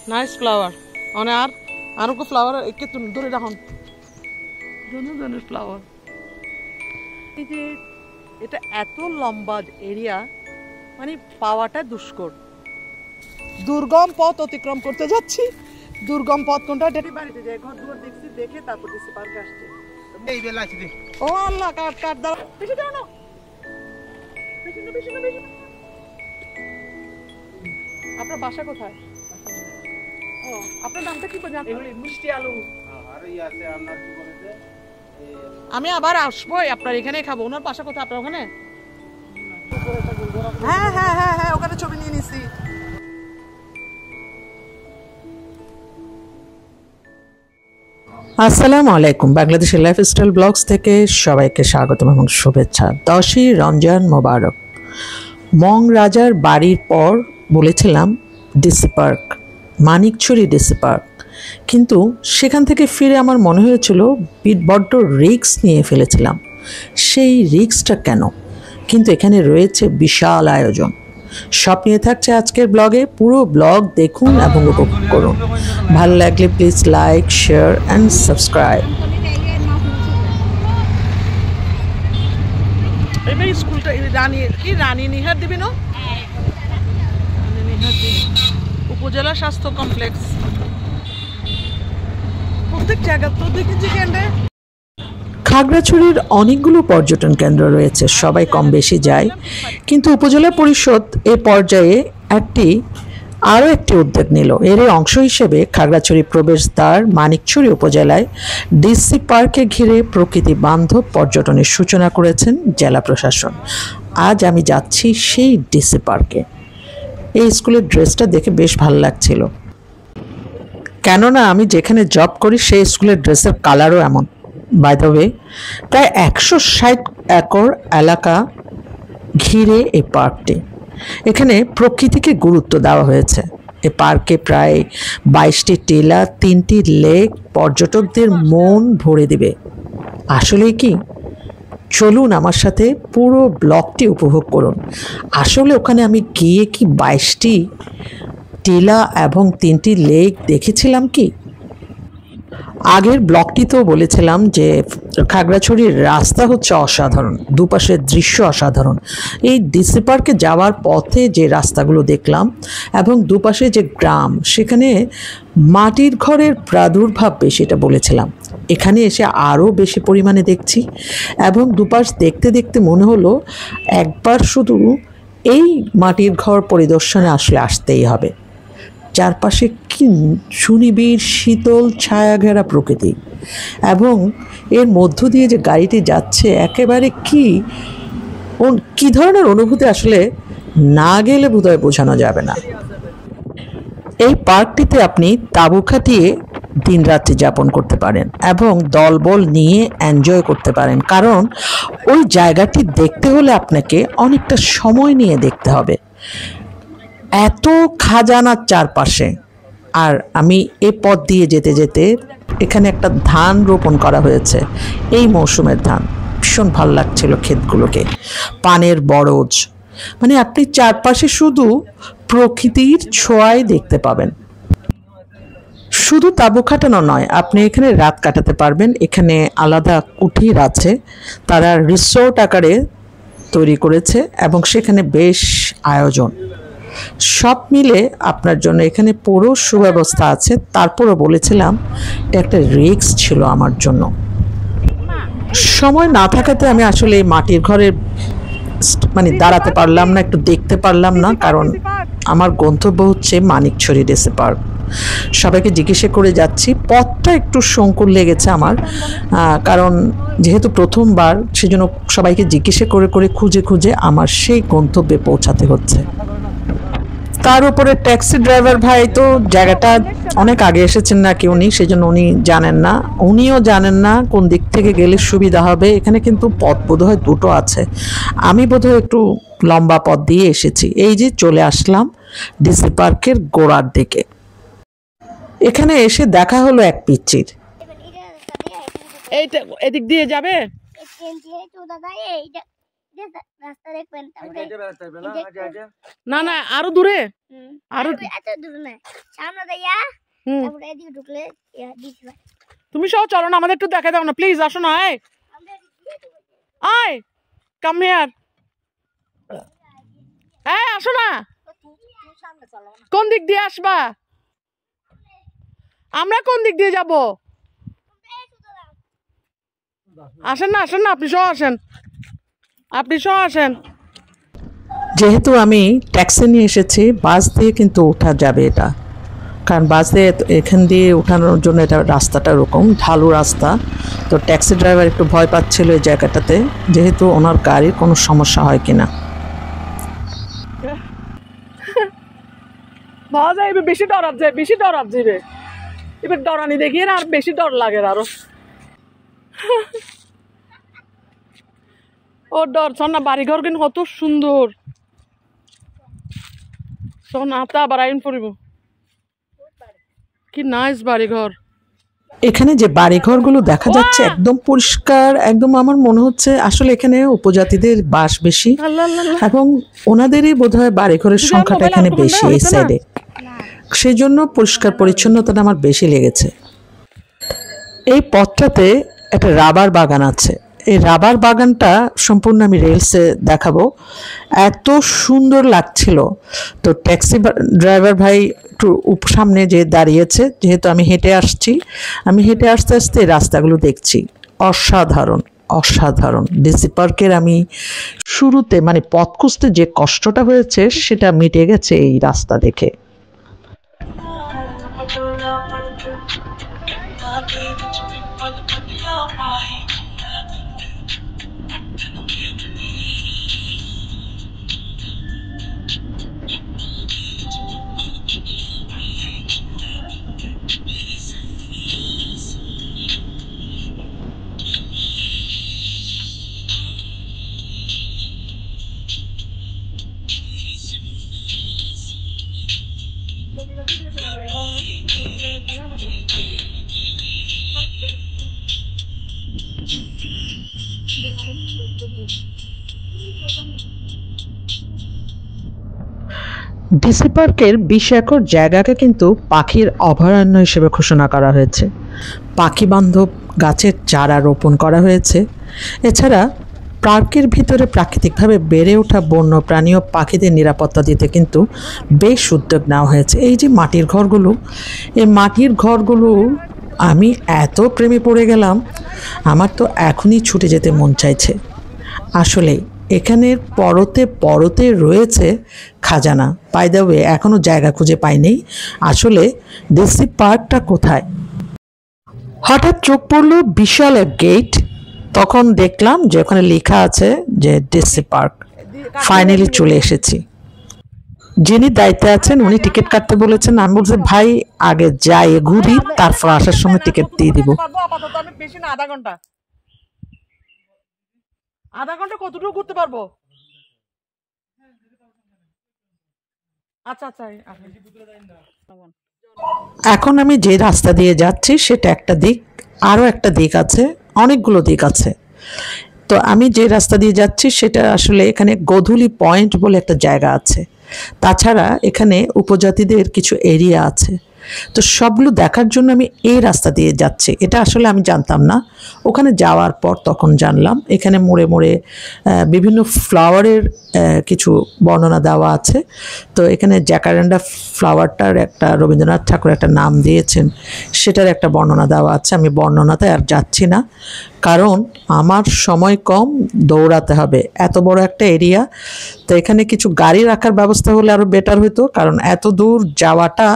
Nice flower মানে আর কো flower একে ধরে রাখুন ধরনের ফ্লাওয়ার। এই যে এটা এত লম্বা এরিয়া মানে পাওয়াটা দুষ্কর। দুর্গম পথ অতিক্রম করতে যাচ্ছি। দুর্গম পথ কোনটা? ডেটি বাড়িতে যাই, ঘর দুয়ার দেখছি, দেখে তারপর ডিসি পার্কে আসছি। এই বেলা আসি দে। ও আল্লাহ, কাট কাট দাও, বেশি দাও না, বেশি না, বেশি না, বেশি না। আপনার বাসা কোথায়? ও, আপনার নামটা কি বলেন? এগুলি মিষ্টি আলু। আর এই আছে আপনার কি বলেছে? আমি আবার আসবো আপনার এখানেই খাবো। ওনার বাসা কোথায় আপনার ওখানে? হ্যাঁ হ্যাঁ হ্যাঁ হ্যাঁ, ওখানে ছবি নিয়ে নিছি। আসসালামু আলাইকুম, বাংলাদেশের লাইফস্টাইল ব্লগস থেকে সবাইকে স্বাগতম এবং শুভেচ্ছা। 10ই রমজান মোবারক। মং রাজার বাড়ির পর বলেছিলাম DC park, Manikchhari DC park, কিন্তু সেখান থেকে ফিরে আমার মনে হয়েছিল বড্ড রিস্ক নিয়ে ফেলেছিলাম। সেই রিস্কটা কেন? কিন্তু এখানে রয়েছে বিশাল আয়োজন। সব নিয়ে থাকছে আজকের ব্লগে। পুরো ব্লগ দেখুন এবং উপভোগ করুন। ভালো লাগলে please like, share and subscribe. এই স্কুলটা রানী নিহার দিবি না? উপজেলা স্বাস্থ্য কমপ্লেক্স প্রত্যেক জায়গা তো দেখেছি কেন্দ্রে। খাগড়াছড়ির অনেকগুলো পর্যটন কেন্দ্র রয়েছে, সবাই কম বেশি যায়, কিন্তু উপজেলা পরিষদ এ পর্যায়ে আরও একটি উদ্যোগ নিল। এর অংশ হিসেবে খাগড়াছড়ি প্রবেশদ্বার মানিকছড়ি উপজেলায় ডিসি পার্কে ঘিরে প্রকৃতি বান্ধব পর্যটনের সূচনা করেছেন জেলা প্রশাসন। আজ আমি যাচ্ছি সেই ডিসি পার্কে। এই স্কুলের ড্রেসটা দেখে বেশ ভালো লাগছিল, কেননা আমি যেখানে জব করি সেই স্কুলের ড্রেসের কালারও এমন। বাই দ্য ওয়ে, প্রায় 160 একর এলাকা ঘিরে এই পার্কটি। এখানে প্রকৃতিকে গুরুত্ব দেওয়া হয়েছে। এই পার্কে প্রায় 22টি টিলা, 3টি লেক পর্যটকদের মন ভরে দিবে। আসলে কি, চলুন আমার সাথে পুরো ব্লগটি উপভোগ করুন। আসলে ওখানে আমি গিয়ে কি 22টি টিলা এবং 3টি লেক দেখেছিলাম কি? আগের ব্লগটিতেও বলেছিলাম যে খাগড়াছড়ির রাস্তা হচ্ছে অসাধারণ, দুপাশের দৃশ্য অসাধারণ। এই ডিসি পার্কে যাওয়ার পথে যে রাস্তাগুলো দেখলাম এবং দুপাশে যে গ্রাম, সেখানে মাটির ঘরের প্রাদুর্ভাব বেশি, এটা বলেছিলাম। এখানে এসে আরও বেশি পরিমাণে দেখছি এবং দুপাশ দেখতে দেখতে মনে হলো একবার শুধু এই মাটির ঘর পরিদর্শনে আসতেই হবে। চারপাশে কি সুনিবিড় শীতল ছায়া ঘেরা প্রকৃতি এবং এর মধ্য দিয়ে যে গাড়িটি যাচ্ছে, একেবারে কি ধরনের অনুভূতি আসলে না গেলে বোধহয় বোঝানো যাবে না। এই পার্কটিতে আপনি তাঁবু খাটিয়ে দিনরাত্রি যাপন করতে পারেন এবং দলবল নিয়ে এনজয় করতে পারেন, কারণ ওই জায়গাটি দেখতে হলে আপনাকে অনেকটা সময় নিয়ে দেখতে হবে। এত খাজানার চারপাশে। আর আমি এ পথ দিয়ে যেতে যেতে এখানে একটা ধান রোপণ করা হয়েছে, এই মৌসুমের ধান। ভীষণ ভালো লাগছিল ক্ষেতগুলোকে, পানের বরজ, মানে আপনি চারপাশে শুধু প্রকৃতির ছোঁয়াই দেখতে পাবেন। শুধু তাঁবু খাটানো নয়, আপনি এখানে রাত কাটাতে পারবেন। এখানে আলাদা কুঠির আছে, তারা রিসোর্ট আকারে তৈরি করেছে এবং সেখানে বেশ আয়োজন। সব মিলে আপনার জন্য এখানে পুরো সুব্যবস্থা আছে। তারপরও বলেছিলাম এটা একটা রিস্ক ছিল আমার জন্য। সময় না থাকাতে আমি আসলে মাটির ঘরে দাঁড়াতে পারলাম না, একটু দেখতে পারলাম না, কারণ আমার গন্তব্য হচ্ছে মানিকছড়ি ডিসি পার্ক। সবাইকে জিজ্ঞেস করে যাচ্ছি। পথটা একটু সংকুল লেগেছে আমার, কারণ যেহেতু প্রথমবার, সেজন্য সবাইকে জিজ্ঞেস করে খুঁজে খুঁজে আমার সেই গন্তব্যে পৌঁছাতে হচ্ছে। তার উপরে ট্যাক্সি ড্রাইভার ভাই তো জায়গাটা অনেক আগে এসেছেন নাকি উনি, সেজন্য উনি জানেন না, উনিও জানেন না কোন দিক থেকে গেলে সুবিধা হবে। এখানে কিন্তু পথ বোধহয় দুটো আছে, আমি বোধহয় একটু লম্বা পথ দিয়ে এসেছি। এই যে চলে আসলাম ডিসি পার্কের গোড়ার দিকে। এখানে এসে দেখা হলো এক পিচ্চির। এইটা এদিক দিয়ে যাবে, রাস্তা দেখবেন না না আরো দূরে আরো এত দূর না সামনে দিয়া তারপরে এদিকে ঢুকলে তুমি সব চলো না, আমাদের একটু দেখা দাও না প্লিজ, আসো না। আয় কাম হিয়ার, আসো না। কোন দিক দিয়ে আসবা? আমরা কোন দিক দিয়ে যাব? আসেন না, আসেন না, আপনি সহ আসেন, আপনি সহ আসেন। যেহেতু আমি ট্যাক্সি নিয়ে এসেছি, বাস দিয়ে কিন্তু ওঠা যাবে এটা, কারণ বাস দিয়ে এখান দিয়ে ওঠানোর জন্য এটা রাস্তাটা ওরকম ঢালু রাস্তা। তো ট্যাক্সি ড্রাইভার একটু ভয় পাচ্ছিল এই জায়গাটাতে, যেহেতু ওনার গাড়ির কোনো সমস্যা হয় কিনা। ভাবা যায় এবার বেশি ডর আসছে, বেশি ডর আসছে এবার ডরানি দেখিয়ে আর বেশি ডর লাগে আরো। ও ডর শোন না, বাড়িঘর কিন্তু কত সুন্দর। শোন আতা আবার আইন পড়িব, কি নাইস বাড়িঘর। এখানে যে বাড়িঘরগুলো দেখা যাচ্ছে একদম পরিষ্কার, একদম আমার মনে হচ্ছে আসলে এখানে উপজাতিদের বাস বেশি এবং ওনাদেরই বোধহয় বাড়িঘরের সংখ্যাটা এখানে বেশি এই সাইডে, সেই জন্য পরিষ্কার পরিচ্ছন্নতাটা আমার বেশি লেগেছে। এই পথটাতে একটা রাবার বাগান আছে, এই রাবার বাগানটা সম্পূর্ণ আমি রিলসে দেখাবো, এত সুন্দর লাগছিল। তো ট্যাক্সি ড্রাইভার ভাই একটু সামনে যে দাঁড়িয়েছে, যেহেতু আমি হেঁটে আসছি, আমি হেঁটে আস্তে আস্তে রাস্তাগুলো দেখছি, অসাধারণ অসাধারণ। ডিসি পার্কের আমি শুরুতে মানে পথ খুঁজতে যে কষ্টটা হয়েছে সেটা মিটে গেছে এই রাস্তা দেখে। ডিসি পার্কের 20 একর জায়গাকে কিন্তু পাখির অভয়ারণ্য হিসেবে ঘোষণা করা হয়েছে। পাখি বান্ধব গাছের চারা রোপণ করা হয়েছে। এছাড়া পার্কের ভিতরে প্রাকৃতিকভাবে বেড়ে ওঠা বন্য প্রাণী ও পাখিদের নিরাপত্তা দিতে কিন্তু বেশ উদ্যোগ নেওয়া হয়েছে। এই যে মাটির ঘরগুলো, এই মাটির ঘরগুলো আমি এত প্রেমে পড়ে গেলাম, আমার তো এখনই ছুটে যেতে মন চাইছে। আসলেই এখানের পরতে পরতে রয়েছে খাজানা। বাই দ্য ওয়ে এখনও জায়গা খুঁজে পাইনি আসলে ডিসি পার্কটা কোথায়। হঠাৎ চোখ পড়ল বিশাল এক গেট, তখন দেখলাম যে ওখানে লেখা আছে যে ডিসি পার্ক। ফাইনালি চলে এসেছি। যিনি দায়িত্বে আছেন উনি টিকিট কাটতে বলেছেন, আমি বলছি ভাই আগে যাই ঘুরি, তারপর আসার সময় টিকিট দিয়ে দিব। বেশি না, আধা ঘন্টা কতটুকু ঘুরতে পারবো? আচ্ছা আচ্ছা। এখন আমি যে রাস্তা দিয়ে যাচ্ছি সেটা একটা দিক, আরও একটা দিক আছে, অনেকগুলো দিক আছে। তো আমি যে রাস্তা দিয়ে যাচ্ছি সেটা আসলে এখানে গোধূলি পয়েন্ট বলে একটা জায়গা আছে, তাছাড়া এখানে উপজাতিদের কিছু এরিয়া আছে। তো সবগুলো দেখার জন্য আমি এই রাস্তা দিয়ে যাচ্ছি, এটা আসলে আমি জানতাম না, ওখানে যাওয়ার পর তখন জানলাম। এখানে মোড়ে মোড়ে বিভিন্ন ফ্লাওয়ারের কিছু বর্ণনা দেওয়া আছে। তো এখানে জ্যাকারেন্ডা ফ্লাওয়ারটার একটা রবীন্দ্রনাথ ঠাকুর একটা নাম দিয়েছেন, সেটার একটা বর্ণনা দেওয়া আছে। আমি বর্ণনাতে আর যাচ্ছি না, কারণ আমার সময় কম, দৌড়াতে হবে, এত বড় একটা এরিয়া। তো এখানে কিছু গাড়ি রাখার ব্যবস্থা হলে আরও বেটার হতো, কারণ এত দূর যাওয়াটা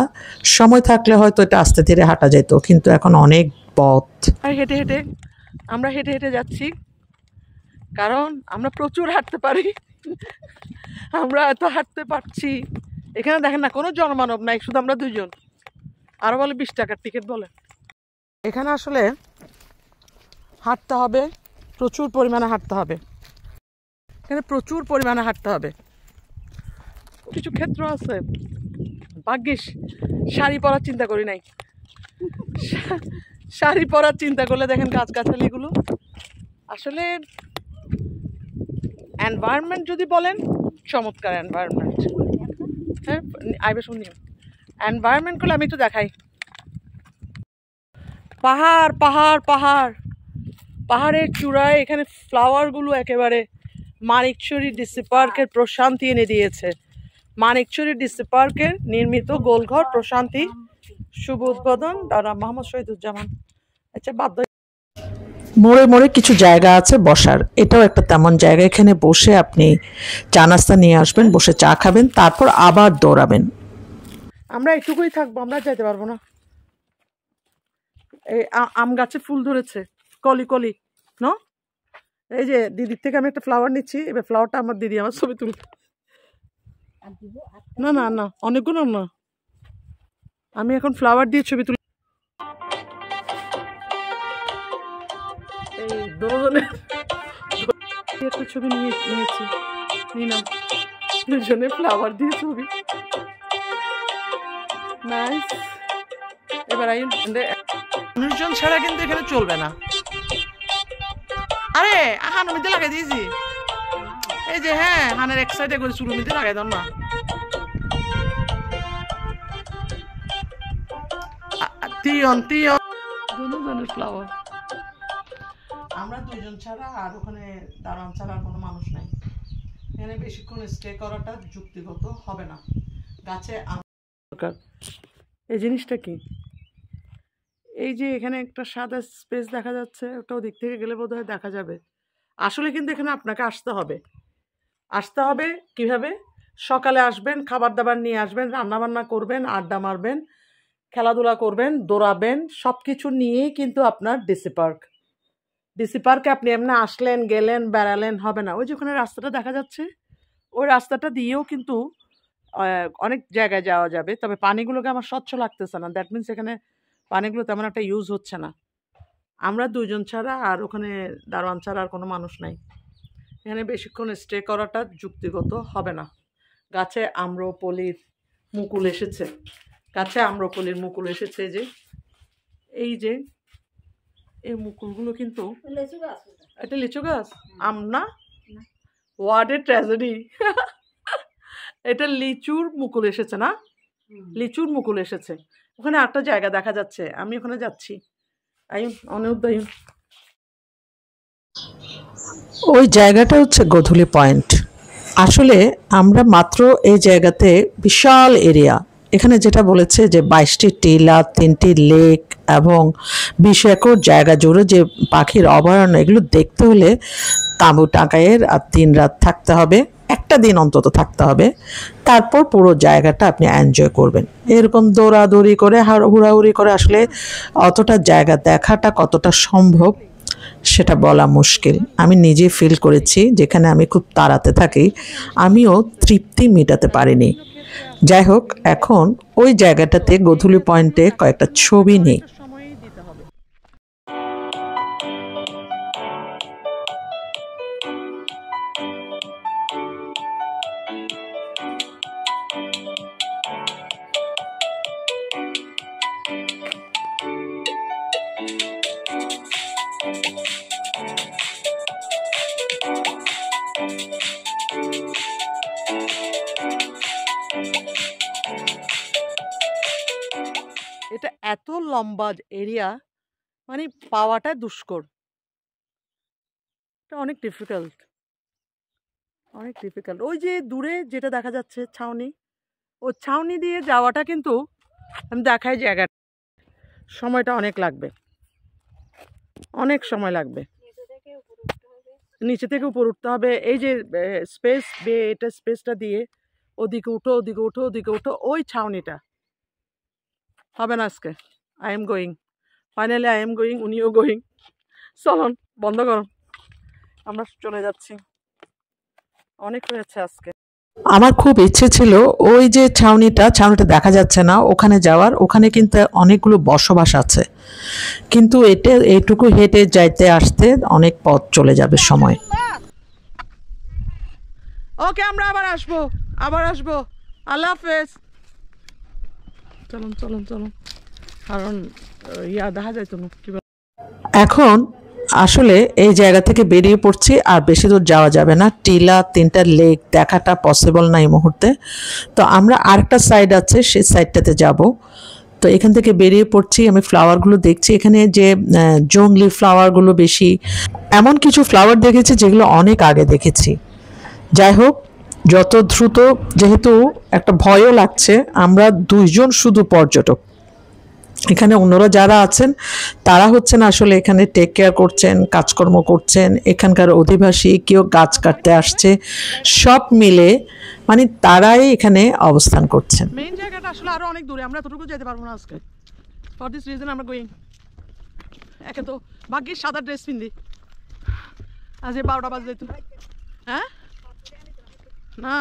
সময় থাকলে হয়তো এটা আস্তে ধীরে হাঁটা যেত, কিন্তু এখন অনেক পথ। আমরা হেঁটে হেঁটে যাচ্ছি, কারণ আমরা প্রচুর হাঁটতে পারি, আমরা এত হাঁটতে পারছি। এখানে দেখেন না কোনো জনমানব নাই, শুধু আমরা দুইজন। আরো বলে 20 টাকার টিকিট বলে। এখানে আসলে হাঁটতে হবে, প্রচুর পরিমাণে হাঁটতে হবে, এখানে প্রচুর পরিমাণে হাঁটতে হবে। কিছু ক্ষেত্র আছে ভাগ্যিস শাড়ি পরার চিন্তা করি নাই, শাড়ি পরার চিন্তা করলে দেখেন গাছগাছালিগুলো আসলে এনভায়রনমেন্ট যদি বলেন, চমৎকার এনভায়রনমেন্ট। হ্যাঁ, আইবে শুনি এনভায়রনমেন্ট করলে আমি একটু দেখাই। পাহাড় পাহাড় পাহাড়, পাহাড়ের চূড়ায় এখানে ফ্লাওয়ারগুলো একেবারে মানিকছড়ি ডিসি পার্কের প্রশান্তি এনে দিয়েছে। মানিকছড়ি ডিসি পার্কের নির্মিত গোলঘর প্রশান্তি শুভ উদ্বোধন দাদা মোহাম্মদ শহীদুজ্জামান। আচ্ছা, বাধ্য মোড়ে মোড়ে কিছু জায়গা আছে বসার, এটাও একটা তেমন জায়গা। এখানে বসে আপনি চা নাস্তা নিয়ে আসবেন, বসে চা খাবেন, তারপর আবার দৌড়াবেন। আমরা এটুকুই থাকবো, আমরা যেতে পারবো না। এই আম গাছে ফুল ধরেছে, কলি কলি ন। এই যে দিদির থেকে আমি একটা ফ্লাওয়ার নিচ্ছি, এবার ফ্লাওয়ারটা আমার দিদি আমার ছবি তুল। না না না, অনেকগুলো না, আমি এখন ফ্লাওয়ার দিয়ে ছবি তুলি। এই দুজনে একটা ছবি নিয়েছি, নিলাম দুজনে ফ্লাওয়ার দিয়ে ছবি। নাইস। এবার মানুষজন ছাড়া কিন্তু এখানে চলবে না। আরে হান মিতে লাগাই দিয়েছি, এই যে হ্যাঁ হানের এক সাইডে করে চুলো মিতে লাগাই দাও না। টিয়ন টিয়ন দুজনের ফ্লাওয়ার। আমরা দুজন ছাড়া আর ওখানে দাঁড়ান ছাড়া আর কোনো মানুষ নাই। এখানে বেশিক্ষণ স্টে করাটা যুক্তিগত হবে না। গাছে এই জিনিসটা কি, এই যে এখানে একটা সাদা স্পেস দেখা যাচ্ছে, ওটা ওদিক থেকে গেলে বোধহয় দেখা যাবে। আসলে কিন্তু এখানে আপনাকে আসতে হবে। আসতে হবে কিভাবে? সকালে আসবেন, খাবার দাবার নিয়ে আসবেন, রান্নাবান্না করবেন, আড্ডা মারবেন, খেলাধুলা করবেন, দৌড়াবেন, সব কিছু নিয়েই কিন্তু আপনার ডিসি পার্ক। ডিসি পার্কে আপনি এমনি আসলেন, গেলেন, বেড়ালেন হবে না। ওই যে ওখানে রাস্তাটা দেখা যাচ্ছে, ওই রাস্তাটা দিয়েও কিন্তু অনেক জায়গায় যাওয়া যাবে। তবে পানিগুলোকে আমার স্বচ্ছ লাগতেছে না, দ্যাট মিনস এখানে পানিগুলো তেমন একটা ইউজ হচ্ছে না। আমরা দুজন ছাড়া আর ওখানে দারোয়ান ছাড়া আর কোনো মানুষ নাই। এখানে বেশিক্ষণ স্টে করাটা যুক্তিগত হবে না। গাছে আম্রপলির মুকুল এসেছে, গাছে আম্রপলির মুকুল এসেছে। এই যে এই মুকুলগুলো কিন্তু এটা লিচু গাছ, আম না, ওয়ার্ডের ট্র্যাজেডি। এটা লিচুর মুকুল এসেছে না, লিচুর মুকুল এসেছে। ওখানে একটা জায়গা দেখা যাচ্ছে, আমি ওখানে যাচ্ছি। ওই জায়গাটা হচ্ছে গোধূলি পয়েন্ট। আসলে আমরা মাত্র এই জায়গাতে বিশাল এরিয়া, এখানে যেটা বলেছে যে 22টি টিলা, 3টি লেক এবং 20 একর জায়গা জুড়ে যে পাখির অভয়ারণ্য, এগুলো দেখতে হলে তাঁবু টাকায়ের আর 3 রাত থাকতে হবে, একটা দিন অন্তত থাকতে হবে। তারপর পুরো জায়গাটা আপনি এনজয় করবেন। এরকম দৌড়াদৌড়ি করে হুড়াহুড়ি করে আসলে অতটা জায়গা দেখাটা কতটা সম্ভব সেটা বলা মুশকিল। আমি নিজে ফিল করেছি, যেখানে আমি খুব তাড়াতে থাকি আমিও তৃপ্তি মেটাতে পারিনি। যাই হোক, এখন ওই জায়গাটাতে গোধূলি পয়েন্টে কয়েকটা ছবি নেই। এটা এত লম্বা এরিয়া, মানে পাওয়াটা দুষ্কর, এটা অনেক ডিফিকাল্ট, অনেক ডিফিকাল্ট। ওই যে দূরে যেটা দেখা যাচ্ছে ছাউনি, ও ছাউনি দিয়ে যাওয়াটা কিন্তু আমি দেখাই জায়গাটা, সময়টা অনেক লাগবে, অনেক সময় লাগবে। নিচে থেকে উপর উঠতে হবে। এই যে স্পেস এটা স্পেসটা দিয়ে ওদিকে উঠো, ওদিকে উঠো, ওদিকে উঠো, ওই ছাউনিটা হবে না আজকে। I am going, finally I am going, উনিও গোয়িং। চলুন বন্ধ করুন, আমরা চলে যাচ্ছি, অনেক হয়েছে আজকে। আমার খুব ইচ্ছে ছিল ওই যে ছাউনিটা দেখা যাচ্ছে না, ওখানে যাওয়ার। ওখানে কিন্তু অনেকগুলো বসবাস আছে, কিন্তু এইটুকু হেঁটে যাইতে আসতে অনেক পথ চলে যাবে সময়। ওকে, আমরা আবার আসবো, আল্লাহ হাফেজ। চলুন চলুন চলুন, কারণ দেখা যায় তো। এখন আসলে এই জায়গা থেকে বেরিয়ে পড়ছি, আর বেশি দূর যাওয়া যাবে না। টিলা 3টা লেক দেখাটা পসিবল না এই মুহূর্তে। তো আমরা আরেকটা সাইড আছে, সেই সাইডটাতে যাব। তো এখান থেকে বেরিয়ে পড়ছি। আমি ফ্লাওয়ারগুলো দেখছি, এখানে যে জংলি ফ্লাওয়ারগুলো বেশি, এমন কিছু ফ্লাওয়ার দেখেছি যেগুলো অনেক আগে দেখেছি। যাই হোক, যত দ্রুত, যেহেতু একটা ভয়ও লাগছে, আমরা 2 জন শুধু পর্যটক। এখানে অন্যরা যারা আছেন তারা হচ্ছেন আসলে এখানে টেক কেয়ার করছেন, কাজকর্ম করছেন, এখানকার অধিবাসী, কেউ গাছ কাটতে আসছে, সব মিলে মানে তারাই এখানে অবস্থান করছেন। মেইন জায়গাটা আসলে আরো অনেক দূরে, আমরা এতটুকু যেতে পারবো না আজকে। ফর দিস রিজন আমরা গোয়িং। একে তো ভাগ্যিস সাদা ড্রেস পিন্দি, আজ 12টা বাজে যেত। হ্যাঁ না,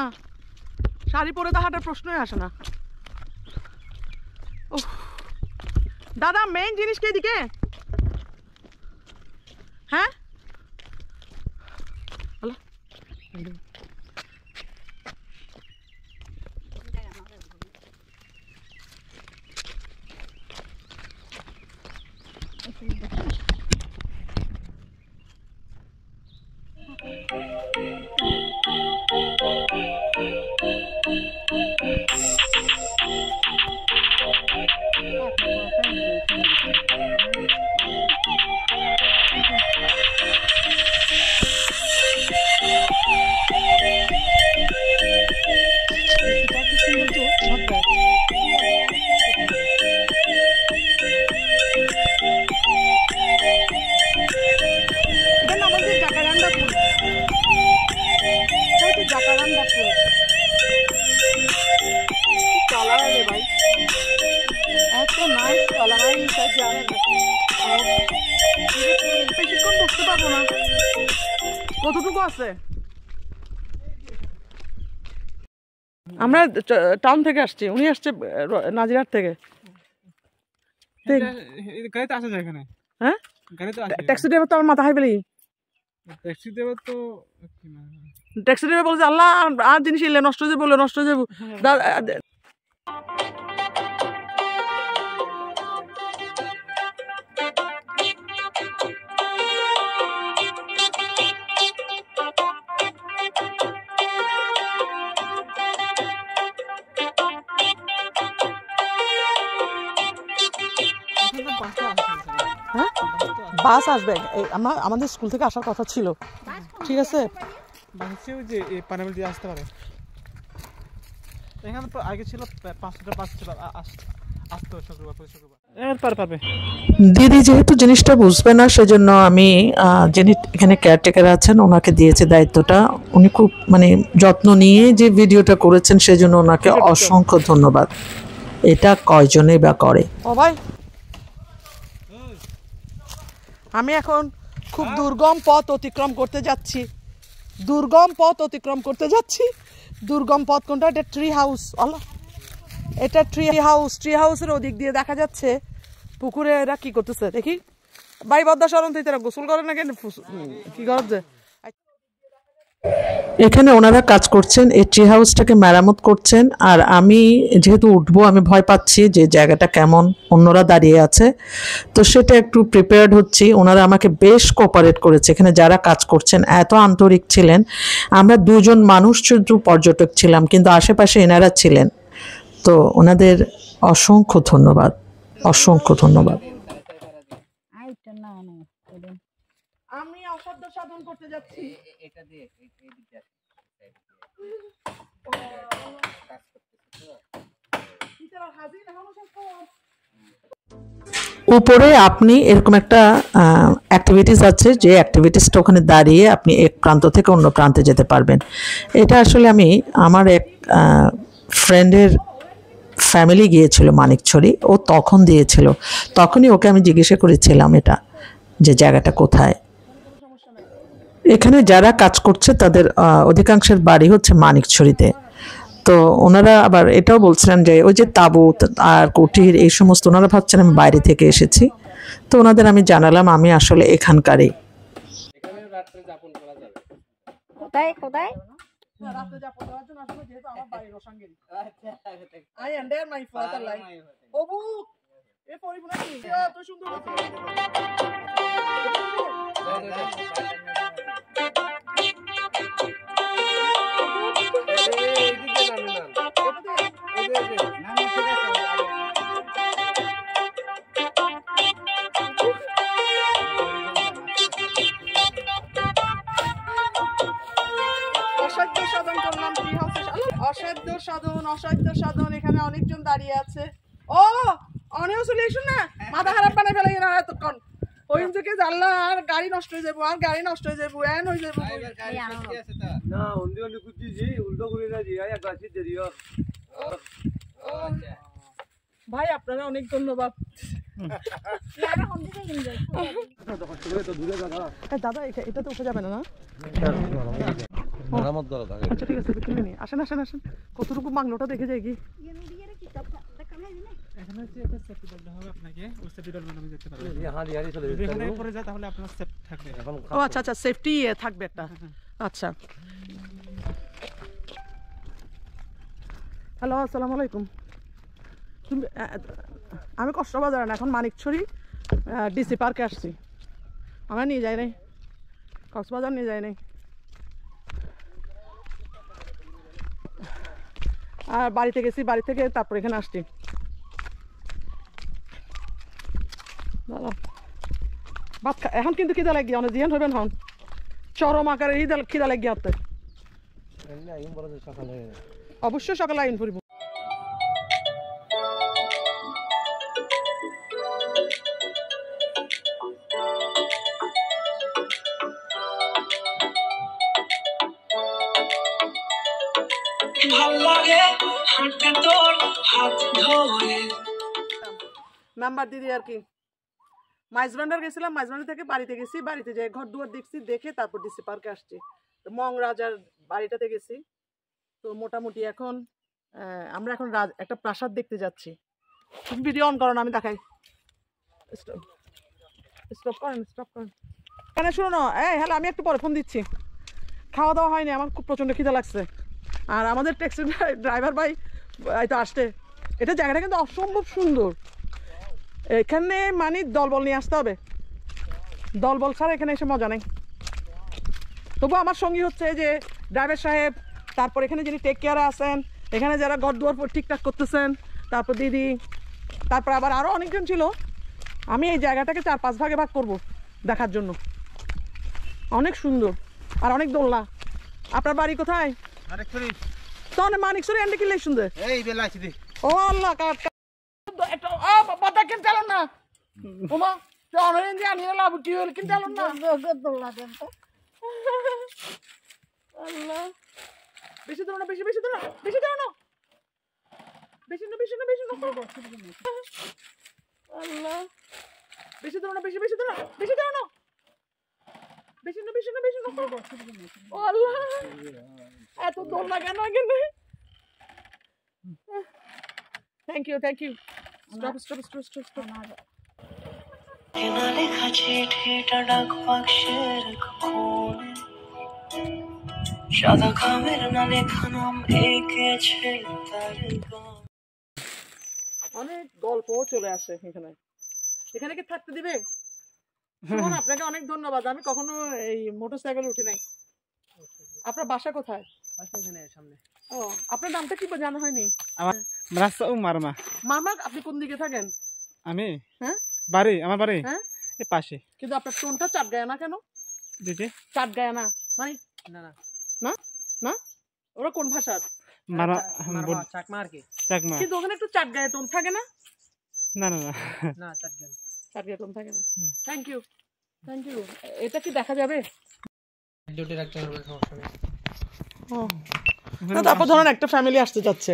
শাড়ি পরে তো হাঁটার প্রশ্নই আসে না। দাদা মেইন জিনিস কি এদিকে? হ্যাঁ কতটুকু আছে? আমরা টাউন থেকে আসছি, উনি আসছে নাজিরহাট থেকে। গাড়িতে আসা যায় এখানে? হ্যাঁ, গাড়িতে ট্যাক্সি ড্রাইভার তো আমার মাথা হাই পেলি। ট্যাক্সি ড্রাইভার তো ট্যাক্সি ড্রাইভার বলছে আল্লাহ আর জিনিস এলে নষ্ট হয়ে যাবে, বলে নষ্ট হয়ে যাবো। হ্যাঁ, বাস আসবে, আমাদের স্কুল থেকে আসার কথা ছিল। ঠিক আছে, যে পানাবেল দিয়ে আসতে পারে। এখানে তো আগে ছিল 5টা বাস ছিল, আসতো শুক্রবার পারবে। দিদি যেহেতু জিনিসটা বুঝবে না, সেজন্য আমি যিনি এখানে কেয়ারটেকার আছেন ওনাকে দিয়েছে দায়িত্বটা। উনি খুব মানে যত্ন নিয়ে যে ভিডিওটা করেছেন, সেজন্য ওনাকে অসংখ্য ধন্যবাদ। এটা কয়জনেই বা করে। ও ভাই, আমি এখন খুব দুর্গম পথ অতিক্রম করতে যাচ্ছি। দুর্গম পথ কোনটা? এটা ট্রি হাউস। এটা ট্রি হাউসের ওদিক দিয়ে দেখা যাচ্ছে পুকুরে এরা কি করতেছে দেখি। ভাই বদ্দা সরণ তুই তারা গোসল করে না কেন? কি কর যে এখানে ওনারা কাজ করছেন, এই ট্রি হাউসটাকে মেরামত করছেন। আর আমি যেহেতু উঠবো, আমি ভয় পাচ্ছি যে জায়গাটা কেমন, অন্যরা দাঁড়িয়ে আছে, তো সেটা একটু প্রিপেয়ার্ড হচ্ছি। ওনারা আমাকে বেশ কোঅপারেট করেছে, এখানে যারা কাজ করছেন এত আন্তরিক ছিলেন। আমরা 2 জন মানুষ শুধু পর্যটক ছিলাম, কিন্তু আশেপাশে এনারা ছিলেন। তো ওনাদের অসংখ্য ধন্যবাদ, অসংখ্য ধন্যবাদ। আমি অসাধ্য সাধন করতে যাচ্ছি। উপরে আপনি এরকম একটা অ্যাক্টিভিটিস আছে, যে অ্যাক্টিভিটিসটা ওখানে দাঁড়িয়ে আপনি এক প্রান্ত থেকে অন্য প্রান্তে যেতে পারবেন। এটা আসলে আমি আমার এক ফ্রেন্ডের ফ্যামিলি গিয়েছিল মানিকছড়ি, ও তখন দিয়েছিল, তখনই ওকে আমি জিজ্ঞাসা করেছিলাম এটা যে জায়গাটা কোথায়। এখানে যারা কাজ করছে তাদের অধিকাংশের বাড়ি হচ্ছে মানিকছড়িতে। তো ওনারা আবার এটাও বলছিলেন যে ওই যে তাঁবুত আর কুঠির এই সমস্ত, ওনারা ভাবছেন আমি বাইরে থেকে এসেছি। তো ওনাদের আমি জানালাম আমি আসলে এখানকারই। অসাধ্য সাধন করলাম ট্রি হাউসে। অসাধ্য সাধন, অসাধ্য সাধন। এখানে অনেকজন দাঁড়িয়ে আছে। ও অনেও চলে এসুন না, মাথা খারাপ বানাই ফেলে না এতক্ষণ। ওই থেকে জানলা আর গাড়ি নষ্ট হয়ে যাবো, আর গাড়ি নষ্ট হয়ে যাবো, এন হয়ে যাবো। ভাই আপনারা অনেক ধন্যবাদ। দাদা এটা তো উঠে যাবে না? আচ্ছা ঠিক আছে, কিনে নি। আসেন আসেন আসেন, কতটুকু মাংলোটা দেখে যাই কি। এখানে হচ্ছে একটা সেফটি বেল্ট হবে, আপনাকে ওই সেফটি বেল্ট বানানো যেতে পারবে। যদি এখানে পড়ে যায় তাহলে আপনার সেফ থাকবে। ও আচ্ছা আচ্ছা, সেফটি থাকবে একটা। আচ্ছা, হ্যালো আসসালামু আলাইকুম। তুমি আমি কষ্টবাজার না, এখন মানিকছড়ি ডিসি পার্কে আসছি। আমরা নিয়ে যাই নাই, কক্সবাজার নিয়ে যাই নাই। আর বাড়িতে গেছি, বাড়ি থেকে তারপর এখানে আসছি। ভাত এখন কিন্তু খিদা লাগিয়ে অনেক জিয়ান হবেন হন, চরম আকারে খিদা লাগিয়ে হাতে। অবশ্যই সকালে আইন ফুরিব। নাম্বার দিদি আর কি, মাইজবান্ডার গেছিলাম, মাইজবান্ডার থেকে বাড়িতে গেছি, বাড়িতে যাই ঘর দুয়ার দেখছি, দেখে তারপর ডিসি পার্কে আসছি। মং রাজার বাড়িটাতে গেছি। তো মোটামুটি এখন আমরা এখন একটা প্রাসাদ দেখতে যাচ্ছি। ভিডিও অন করো না, আমি দেখাই। স্টপ করেন, স্টপ করেন। এখানে শুনো না, হ্যালো, আমি একটু পরে ফোন দিচ্ছি। খাওয়া দাওয়া হয়নি, আমার খুব প্রচণ্ড খিদা লাগছে। আর আমাদের ট্যাক্সি ড্রাইভার ভাই এই তো আসতে। এটা জায়গাটা কিন্তু অসম্ভব সুন্দর। এখানে মানে দলবল নিয়ে আসতে হবে, দলবল ছাড়া এখানে এসে মজা নেই। তবু আমার সঙ্গী হচ্ছে যে ড্রাইভার সাহেব, তারপর এখানে যিনি টেক কেয়ারে আছেন, এখানে যারা ঘর দুয়ার ঠিকঠাক করতেছেন, তারপর দিদি, তারপর আবার আরও অনেকজন ছিল। আমি এই জায়গাটাকে 4-5 ভাগে ভাগ করব দেখার জন্য। অনেক সুন্দর আর অনেক দোলনা। আপনার বাড়ি কোথায়? তাহলে মানিকছড়ি এন্ডে কি সুন্দর। ও আল্লাহ, দেখেন চালন না ওমা, অনেক আনিয়ে লাভ কি হল, কিন্তু চালন না। আল্লাহ, বেশি ধরো না, বেশি বেশি ধরো, বেশি ধরো না, বেশি না, বেশি না, বেশি না। আল্লাহ, বেশি ধরো না, বেশি বেশি ধরো, বেশি ধরো না, বেশি না, বেশি না, বেশি না। ও আল্লাহ, এত দোল না কেন এখানে? Thank you, thank you. Stop stop stop stop stop. অনেক গল্প চলে আসে এখানে। এখানে কি থাকতে দিবে? আপনাকে অনেক ধন্যবাদ। আমি কখনো এই মোটরসাইকেল উঠি নাই। আপনার বাসা কোথায়? সামনে। ও, আপনার নামটা কি জানা হয়নি? মারমা। মামা, আপনি কোন দিকে থাকেন? আমি হ্যাঁ বাড়ি, আমার বাড়ি হ্যাঁ এই পাশে। কিন্তু আপনার টোনটা চাটগাঁয়া কেন? চাটগাঁয়া না মানে? না না না না, ওরা কোন ভাষার? চাকমা। কিন্তু ওখানে একটু চাটগাঁয়া টোন থাকে না? না না না না, চাটগাঁয়া টোন থাকে না। Thank you, thank you. এটা কি দেখা যাবে? তারপর ধরেন একটা ফ্যামিলি আসতে যাচ্ছে,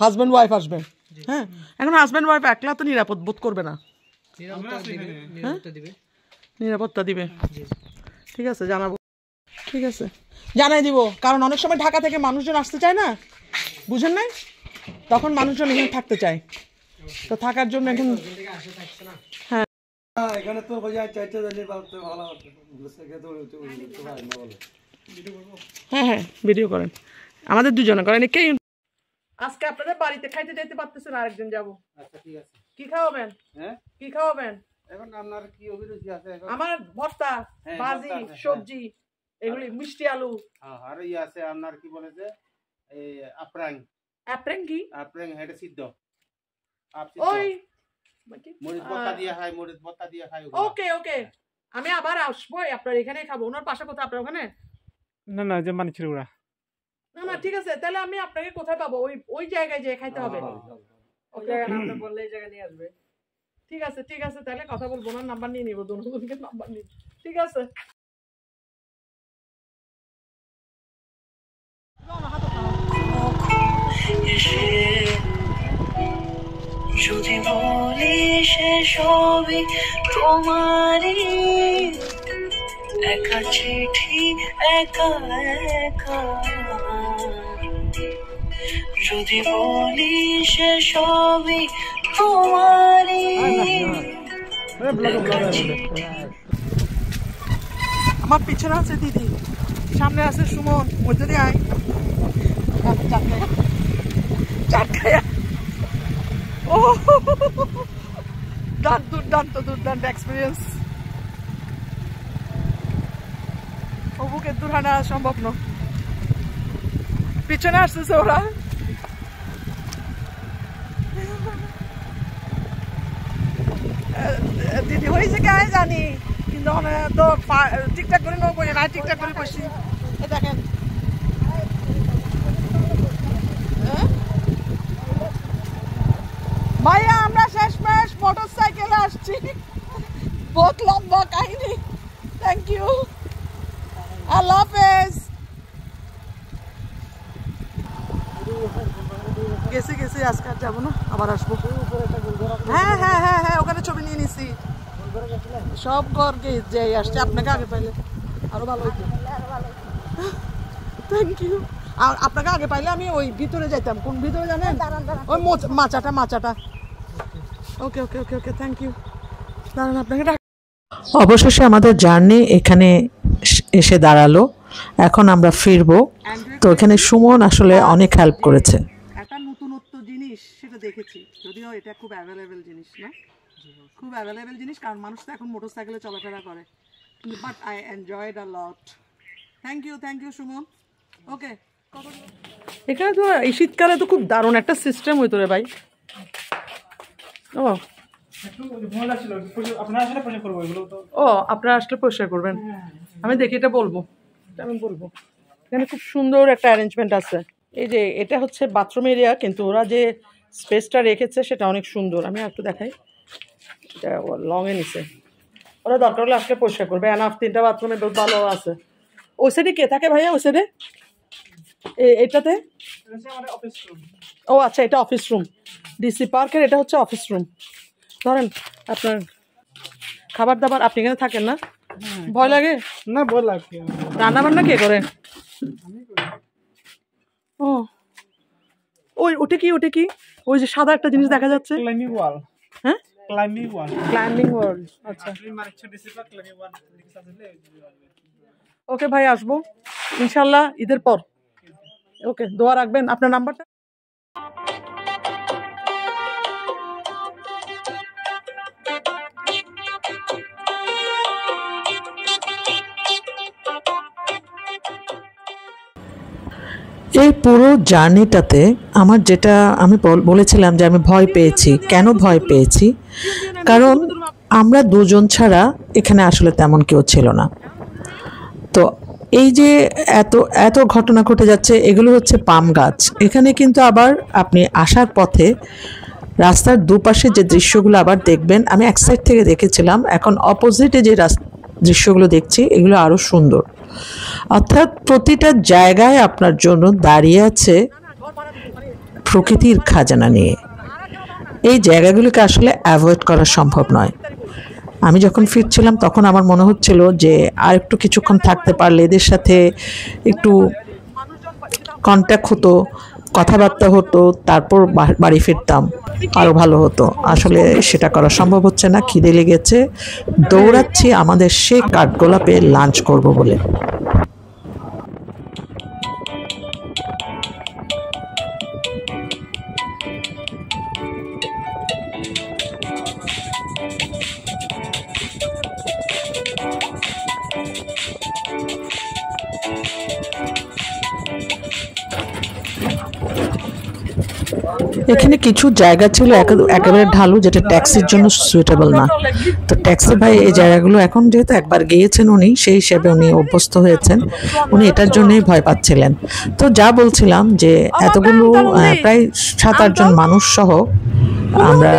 হাজব্যান্ড ওয়াইফ আসবে। হ্যাঁ, এখন হাজব্যান্ড ওয়াইফ একলা তো নিরাপদ বোধ করবে না। নিরাপত্তা দিবে, ঠিক আছে, জানাবো। ঠিক আছে, জানাই দিব। কারণ অনেক সময় ঢাকা থেকে মানুষজন আসতে চায় না, বুঝেন নাই? তখন মানুষজন এখানে থাকতে চায়, তো থাকার জন্য এখন। হ্যাঁ, হ্যাঁ হ্যাঁ, ভিডিও করেন, আমাদের দুজনে করেন। কেই আজকে আপনাদের বাড়িতে খাইতে যাইতে পারতেছেন, আরেকদিন যাবো। কি খাওয়াবেন? কি খাওয়াবেন? এখন আপনার কি অভিরুচি আছে এখন? আমার ভর্তা, হ্যাঁ, ভাজি, ভর্তা আছে, সবজি, এগুলি মিষ্টি আলু। হ্যাঁ, আর ইয়ে আছে আপনার কি বলে যে এই আপ্রাং অ্যাপ্রেন কি? আপ্রাং হেডে সিদ্ধ ওই মরিচ ভর্তা দিয়ে খায়, মরিচ ভর্তা দিয়ে খায়। ওকে ওকে, আমি আবার আসবো আপনার এখানে খাবো। ওনার পাশে কোথায় আপনার ওখানে? না না, যে মানিকছড়ি না না ঠিক আছে, তাহলে আমি আপনাকে কোথায় পাবো? ওই ওই জায়গায় যে খাইতে হবে। ওকে বললে এই জায়গায় নিয়ে আসবে। ঠিক আছে ঠিক আছে, তাহলে কথা বলবো, ওনার নাম্বার নিয়ে নিবো, দুজনকে নাম্বার নিয়ে। ঠিক আছে। যদি বলি সে সবই তোমারই, একা চিঠি একা একা। যদি বলি সে সবই তোমারই, আমার পিছনে আছে দিদি, সামনে আছে সুমন, মধ্যে দিয়ে আয় চাট খায়া। ও দুর্দান্ত দুর্দান্ত এক্সপিরিয়েন্স। অবুকে দূর হাঁটা সম্ভব না, পিছনে আসতেছে ওরা। দিদি হয়েছে কে জানি, কিন্তু তো ঠিকঠাক করে নেবো, না ঠিকঠাক করে বসি। দেখেন ভাইয়া, আমরা শেষমেশ মোটর সাইকেলে আসছি, বহুত লম্বা কাহিনী। থ্যাংক ইউ, আল্লাহ হাফেজ। গেছি গেছি, আজকে আর যাবো না, আবার আসবো। হ্যাঁ হ্যাঁ হ্যাঁ হ্যাঁ, ওখানে ছবি নিয়ে নিছি, সব ঘর যে আসছে। আপনাকে আগে পাইলে আরো ভালো হইতো। Thank you. আর আপনাকে আগে পাইলে আমি ওই ভিতরে যাইতাম। কোন ভিতরে জানেন? ওই মাচাটা মাচাটা। ওকে ওকে ওকে ওকে, থ্যাংক ইউ। দাঁড়ান, আপনাকে অবশেষে আমাদের জার্নি এখানে এসে দাঁড়ালো। এখন আমরা ফিরবো। তো এখানে সুমন আসলে অনেক হেল্প করেছে। একটা নতুনত্ব জিনিস সেটা দেখেছি, যদিও এটা খুব অ্যাভেলেবেল জিনিস না, খুব অ্যাভেলেবেল জিনিস, কারণ মানুষ তো এখন মোটর সাইকেলে চলাফেরা করে। But I enjoyed a lot. Thank you Suman. Okay, এখানে তো এই শীতকালে তো খুব দারুণ একটা সিস্টেম হইতো রে ভাই। ও আপনারা আসলে পরিষ্কার করবেন, আমি দেখি, এটা বলবো, আমি বলবো। এখানে খুব সুন্দর একটা অ্যারেঞ্জমেন্ট আছে। এই যে এটা হচ্ছে বাথরুম এরিয়া, কিন্তু ওরা যে স্পেসটা রেখেছে সেটা অনেক সুন্দর। আমি একটু দেখাই, এটা লংয়ে নিছে, ওরা দরকার হলে আসলে পরিষ্কার করবে। এনাফ 3টা বাথরুমে বেশ ভালো আছে। ওই সাইডে কে থাকে ভাইয়া? ওই সাইডে এটাতে? ও আচ্ছা, এটা অফিস রুম, ডিসি পার্কের এটা হচ্ছে অফিস রুম। ধরেন আপনার খাবার দাবার, আপনি এখানে থাকেন না? ভয় লাগে না? ভয় লাগে। রান্না বান্না কে করে? ও ওই ওটা কি ওই যে সাদা একটা জিনিস দেখা যাচ্ছে? ক্লাইম্বিং ওয়াল। হ্যাঁ, ক্লাইম্বিং ওয়াল। আচ্ছা, ওকে ভাই, আসবো ইনশাল্লাহ ঈদের পর। ওকে, দোয়া রাখবেন। আপনার নাম্বারটা? এই পুরো জার্নিটাতে আমার যেটা আমি বলেছিলাম যে আমি ভয় পেয়েছি। কেন ভয় পেয়েছি? কারণ আমরা দুজন ছাড়া এখানে আসলে তেমন কেউ ছিল না। তো এই যে এত এত ঘটনা ঘটে যাচ্ছে, এগুলো হচ্ছে পাম গাছ। এখানে কিন্তু আবার আপনি আসার পথে রাস্তার দুপাশে যে দৃশ্যগুলো আবার দেখবেন, আমি এক সাইড থেকে দেখেছিলাম, এখন অপোজিটে যে দৃশ্যগুলো দেখছি এগুলো আরও সুন্দর। অর্থাৎ প্রতিটা জায়গায় আপনার জন্য দাঁড়িয়ে আছে প্রকৃতির খাজানা নিয়ে। এই জায়গাগুলোকে আসলে অ্যাভয়েড করা সম্ভব নয়। আমি যখন ফিরছিলাম তখন আমার মনে হচ্ছিল যে আর একটু কিছুক্ষণ থাকতে পারলে, এদের সাথে একটু কন্ট্যাক্ট হতো, কথাবার্তা হতো, তারপর বাড়ি ফিরতাম, আরও ভালো হতো। আসলে সেটা করা সম্ভব হচ্ছে না। খিদে লেগেছে, দৌড়াচ্ছি আমাদের সেই কাঠগোলাপে লাঞ্চ করব বলে। এখানে কিছু জায়গা ছিল একেবারে ঢালু, যেটা ট্যাক্সির জন্য সুইটেবল না। তো ট্যাক্সি ভাই এই জায়গাগুলো এখন যেহেতু একবার গিয়েছেন উনি, সেই হিসেবে উনি অভ্যস্ত হয়েছেন, উনি এটার জন্যই ভয় পাচ্ছিলেন। তো যা বলছিলাম যে এতগুলো প্রায় 7-8 জন মানুষ সহ আমরা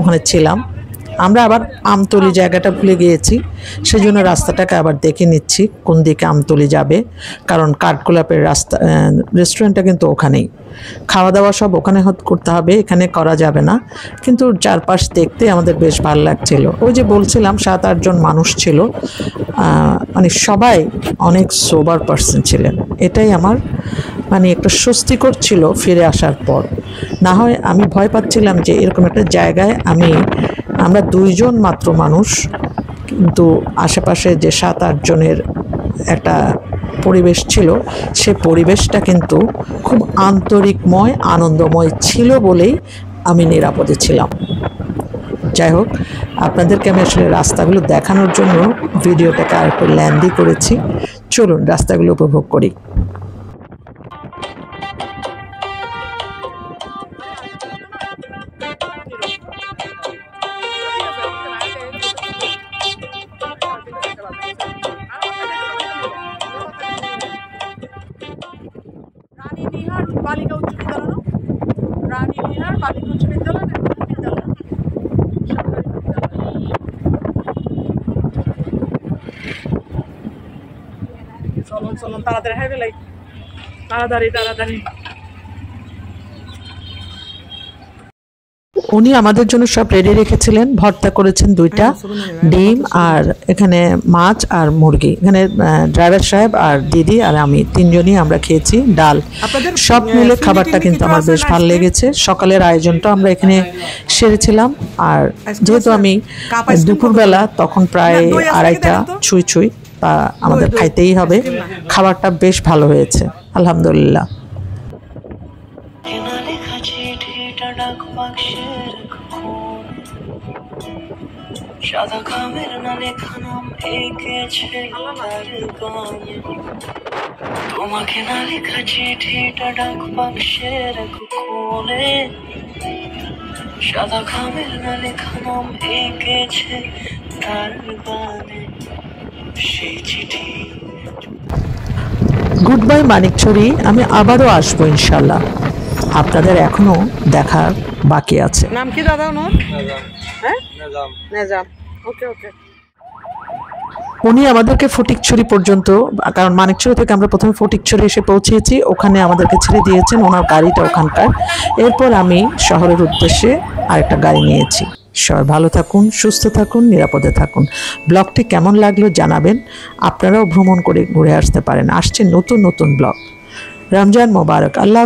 ওখানে ছিলাম। আমরা আবার আমতলি জায়গাটা ভুলে গিয়েছি, সেজন্য রাস্তাটাকে আবার দেখে নিচ্ছি কোন দিকে আমতলি যাবে, কারণ কাঠগোলাপের রাস্তা রেস্টুরেন্টটা কিন্তু ওখানেই, খাওয়া দাওয়া সব ওখানে করতে হবে, এখানে করা যাবে না। কিন্তু চারপাশ দেখতে আমাদের বেশ ভালো লাগছিল। ওই যে বলছিলাম 7-8 জন মানুষ ছিল, মানে সবাই অনেক সোবার পার্সন ছিলেন। এটাই আমার মানে একটু স্বস্তিকর ছিল ফিরে আসার পর। না হয় আমি ভয় পাচ্ছিলাম যে এরকম একটা জায়গায় আমরা 2 জন মাত্র মানুষ, কিন্তু আশেপাশে যে 7-8 জনের একটা পরিবেশ ছিল, সে পরিবেশটা কিন্তু খুব আন্তরিকময়, আনন্দময় ছিল বলেই আমি নিরাপদে ছিলাম। যাই হোক, আপনাদেরকে আমি আসলে রাস্তাগুলো দেখানোর জন্য ভিডিওটাকে আর একটু ল্যান্দি করেছি। চলুন রাস্তাগুলো উপভোগ করি। বালিকা উচ্চ বিদ্যালয়, রানী বিহার বালিকা উচ্চ বিদ্যালয়, চলুন চলুন তাড়াতাড়ি হাইবে লাই, তাড়াতাড়ি তাড়াতাড়ি। উনি আমাদের জন্য সব রেডি রেখেছিলেন। ভর্তা করেছেন 2টা ডিম, আর এখানে মাছ আর মুরগি। এখানে ড্রাইভার সাহেব আর দিদি আর আমি 3 জনই আমরা খেয়েছি ডাল। সব মিলে খাবারটা কিন্তু আমার বেশ ভালো লেগেছে। সকালের আয়োজনটা আমরা এখানে সেরেছিলাম, আর যেহেতু আমি দুপুরবেলা তখন প্রায় 2:30টা ছুঁই, তা আমাদের খাইতেই হবে। খাবারটা বেশ ভালো হয়েছে, আলহামদুলিল্লাহ। সাদা খামের না লেখা নাম এঁকেছে তার গানে, তোমাকে না লেখা চিঠিটা ডাক বাক্সের কোণে, সাদা খামের না লেখা নাম এঁকেছে তার গানে, সেই চিঠি। Good bye Manikchhari. আমি আবারও আসবো ইনশাল্লাহ। আপনাদের এখনো দেখার বাকি আছে। নাম কি দাদা ওনার? হ্যাঁ, নেজাম। ওকে ওকে। উনি আমাদেরকে ফটিকছড়ি পর্যন্ত, কারণ মানিকছড়ি থেকে আমরা প্রথমে ফটিকছড়ি এসে পৌঁছেছি, ওখানে আমাদেরকে ছেড়ে দিয়েছেন, ওনার গাড়িটা ওখানকার। এরপর আমি শহরের উদ্দেশ্যে আরেকটা গাড়ি নিয়েছি। সবাই ভালো থাকুন, সুস্থ থাকুন, নিরাপদে থাকুন। ব্লগটি কেমন লাগলো জানাবেন। আপনারাও ভ্রমণ করে ঘুরে আসতে পারেন। আসছে নতুন নতুন ব্লগ। রমজান মোবারক। আল্লাহ।